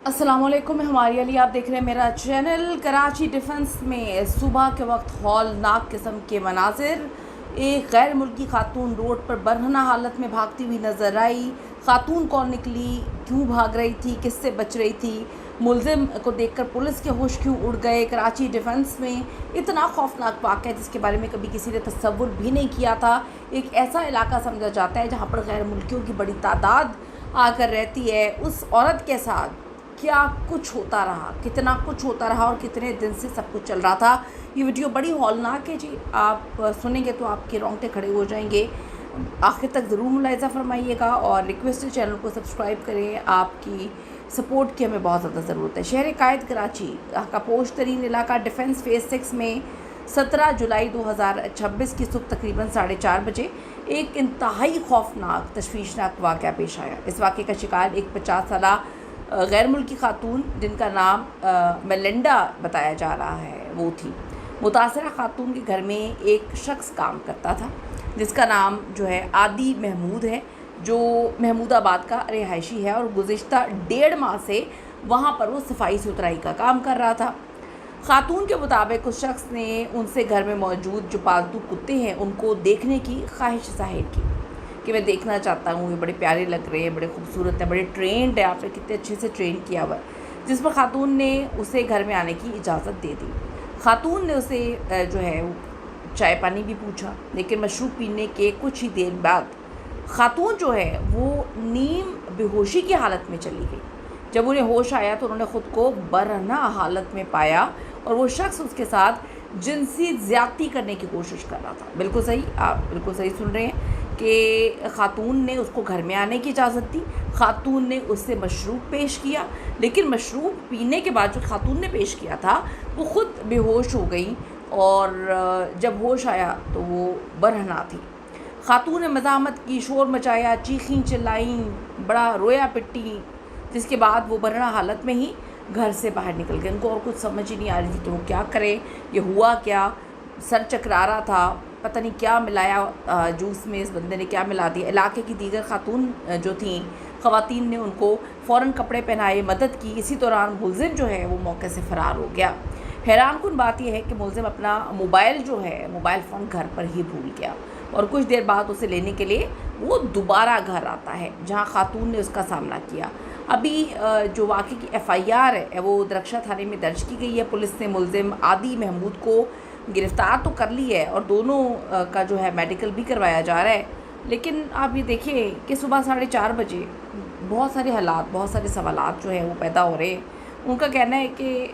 अस्सलामुअलैकुम, मैं हमारी अली, आप देख रहे हैं मेरा चैनल। कराची डिफेंस में सुबह के वक्त हौलनाक किस्म के मनाजिर। एक गैर मुल्की खातून रोड पर बरहना हालत में भागती हुई नज़र आई। खातून कौन निकली, क्यों भाग रही थी, किससे बच रही थी, मुलजिम को देखकर पुलिस के होश क्यों उड़ गए। कराची डिफेंस में इतना खौफनाक वाक़या जिसके बारे में कभी किसी ने तसव्वुर भी नहीं किया था। एक ऐसा इलाका समझा जाता है जहाँ पर गैर मुल्कियों की बड़ी तादाद आकर रहती है। उस औरत के साथ क्या कुछ होता रहा, कितना कुछ होता रहा और कितने दिन से सब कुछ चल रहा था। ये वीडियो बड़ी हौलनाक है जी, आप सुनेंगे तो आपके रोंगटे खड़े हो जाएंगे। आखिर तक ज़रूर मुलाहिज़ा फरमाइएगा और रिक्वेस्ट है चैनल को सब्सक्राइब करें। आपकी सपोर्ट की हमें बहुत ज़्यादा ज़रूरत है। शहर कायद कराची का पोश तरीन इलाका डिफेंस फेज़ 6 में 17 जुलाई 2026 की सुबह तकरीबन 4:30 बजे एक इंतहाई खौफनाक तशवीशनाक वाक़या पेश आया। इस वाक़े का शिकार एक 50 साला गैर मुल्की खातून जिनका नाम मेलिंडा बताया जा रहा है वो थी। मुतासरा खातून के घर में एक शख्स काम करता था जिसका नाम जो है आदि महमूद है, जो महमूदाबाद का रिहायशी है और गुज़िश्ता 1.5 माह से वहाँ पर वो सफाई सुथराई का काम कर रहा था। खातून के मुताबिक उस शख्स ने उनसे घर में मौजूद जो पालतू कुत्ते हैं उनको देखने की ख्वाहिश ज़ाहिर की कि मैं देखना चाहता हूँ, ये बड़े प्यारे लग रहे हैं, बड़े खूबसूरत हैं, बड़े ट्रेंड है, आपने कितने अच्छे से ट्रेन किया हुआ है। जिस पर खातून ने उसे घर में आने की इजाज़त दे दी। खातून ने उसे जो है चाय पानी भी पूछा, लेकिन मशरूब पीने के कुछ ही देर बाद खातून जो है वो नीम बेहोशी की हालत में चली गई। जब उन्हें होश आया तो उन्होंने ख़ुद को बरहना हालत में पाया और वो शख्स उसके साथ जिनसी ज़्यादती करने की कोशिश कर रहा था। बिल्कुल सही, आप बिल्कुल सही सुन रहे हैं कि खातून ने उसको घर में आने की इजाज़त दी। खातून ने उससे मशरूब पेश किया, लेकिन मशरूब पीने के बाद जो खातून ने पेश किया था वो ख़ुद बेहोश हो गई और जब होश आया तो वो बरहना थी। खातून ने मज़ाहमत की, शोर मचाया, चीखीं चिल्लाईं, बड़ा रोया पिट्टी, जिसके बाद वो बरहना हालत में ही घर से बाहर निकल गए। उनको और कुछ समझ ही नहीं आ रही थी कि वो क्या करें, ये हुआ क्या। सर चकरा रहा था, पता नहीं क्या मिलाया जूस में, इस बंदे ने क्या मिला दिया। इलाके की दीगर खातून जो थीं, ख़वातीन ने उनको फ़ौरन कपड़े पहनाए, मदद की। इसी दौरान मुलजिम जो है वो मौके से फ़रार हो गया। हैरानकुन बात यह है कि मुलजिम अपना मोबाइल जो है, मोबाइल फ़ोन घर पर ही भूल गया और कुछ देर बाद उसे लेने के लिए वो दोबारा घर आता है जहाँ खातून ने उसका सामना किया। अभी जो वाक़े की FIR है वो दरख्शा थाने में दर्ज की गई है। पुलिस ने मुलजिम आदि महमूद को गिरफ़्तार तो कर ली है और दोनों का जो है मेडिकल भी करवाया जा रहा है। लेकिन आप ये देखिए कि सुबह 4:30 बजे बहुत सारे हालात, बहुत सारे सवालात जो है वो पैदा हो रहे हैं। उनका कहना है कि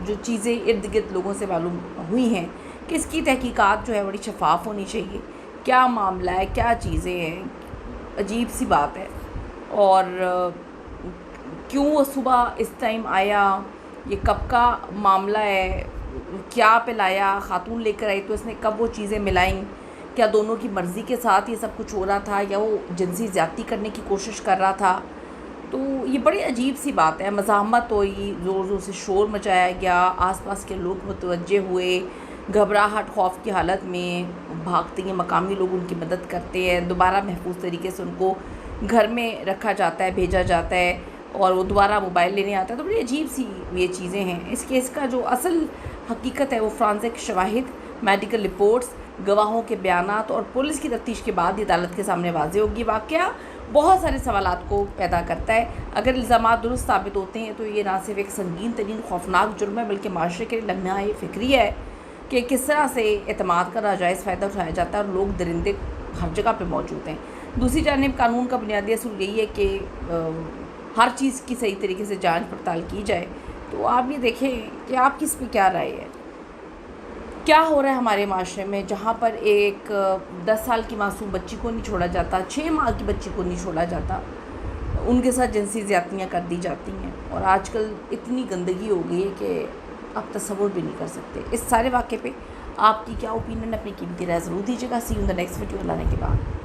जो चीज़ें इर्द गिर्द लोगों से मालूम हुई हैं कि इसकी तहकीकात जो है बड़ी शफाफ होनी चाहिए। क्या मामला है, क्या चीज़ें हैं, अजीब सी बात है। और क्यों वो सुबह इस टाइम आया, ये कब का मामला है, क्या पिलाया, खातून लेकर आई तो इसने कब वो चीज़ें मिलाईं, क्या दोनों की मर्ज़ी के साथ ये सब कुछ हो रहा था या वो जिनसी ज़्यादती करने की कोशिश कर रहा था। तो ये बड़ी अजीब सी बात है। मज़ाहमत हुई, ज़ोर ज़ोर से शोर मचाया गया, आसपास के लोग मुतवज्जे हुए, घबराहट खौफ की हालत में भागते हैं। मकामी लोग उनकी मदद करते हैं, दोबारा महफूज तरीके से उनको घर में रखा जाता है, भेजा जाता है और वो दोबारा मोबाइल लेने आता है। तो बड़ी अजीब सी ये चीज़ें हैं। इस केस का जो असल हकीकत है वो फ्रांसिक शवाहिद, मेडिकल रिपोर्ट्स, गवाहों के बयानात और पुलिस की तफ्तीश के बाद अदालत के सामने वाज़ेह होगी। वाक़या बहुत सारे सवालात को पैदा करता है। अगर इल्ज़ामात दुरुस्त साबित होते हैं तो ये ना सिर्फ एक संगीन तरीन खौफनाक जुर्म है बल्कि माशरे के लिए लम्हा फ़िक्री है कि किस तरह से एतमाद का नाजायज़ फ़ायदा उठाया जाता है और लोग दरिंदे हर जगह पर मौजूद हैं। दूसरी जानिब कानून का बुनियादी असूल यही है कि हर चीज़ की सही तरीके से जांच पड़ताल की जाए। तो आप ये देखें कि आपकी इस पर क्या राय है, क्या हो रहा है हमारे माशरे में, जहाँ पर एक 10 साल की मासूम बच्ची को नहीं छोड़ा जाता, 6 माह की बच्ची को नहीं छोड़ा जाता, उनके साथ जिनसी ज़्यादतियाँ कर दी जाती हैं। और आजकल इतनी गंदगी हो गई है कि आप तसव्वुर भी नहीं कर सकते। इस सारे वाक़े पे आपकी क्या ओपिनियन, अपनी कीमती राय ज़रूर दीजिएगा। See you in the next video. लाने के बाद